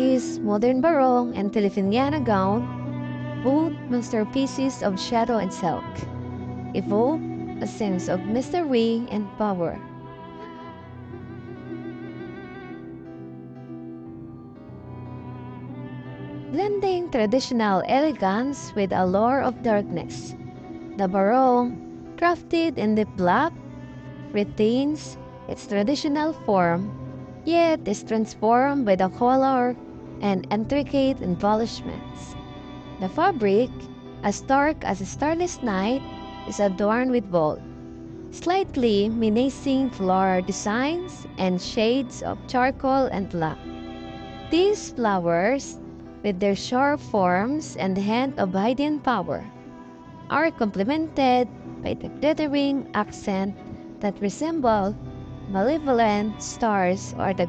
His modern barong and Filipiniana gown, both masterpieces of shadow and silk, evoke a sense of mystery and power. Blending traditional elegance with a lure of darkness, the barong, crafted in deep black, retains its traditional form, yet is transformed by the color and intricate embellishments. The fabric, as dark as a starless night, is adorned with bold, slightly menacing floral designs and shades of charcoal and black. These flowers, with their sharp forms and hint of hidden power, are complemented by the glittering accent that resemble malevolent stars or the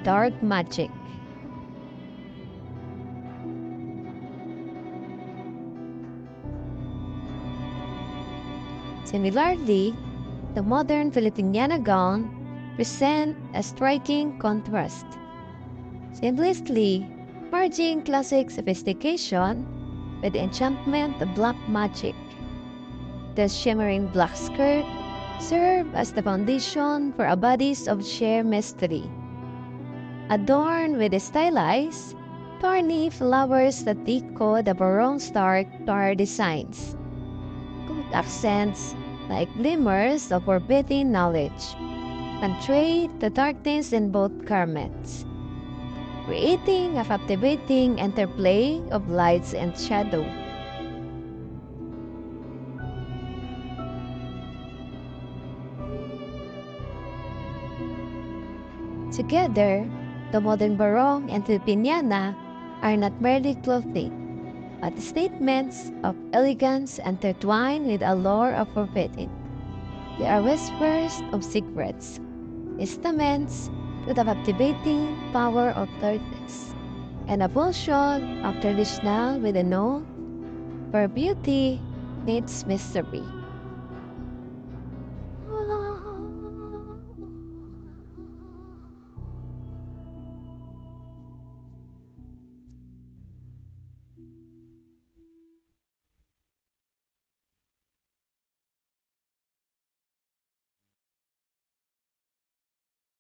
dark magic. Similarly, the modern Filipiniana gown presents a striking contrast, seamlessly merging classic sophistication with the enchantment of black magic. The shimmering black skirt serves as the foundation for a bodice of sheer mystery, adorned with stylized, thorny flowers that echo the barong's dark designs. Gold accents like glimmers of forbidden knowledge penetrate the darkness in both garments, creating a captivating interplay of lights and shadow. Together, the modern barong and Filipiniana are not merely clothing, but statements of elegance intertwined with a lore of forbidden. They are whispers of secrets, testaments to the captivating power of darkness, and a fusion of traditional with a note where beauty meets mystery.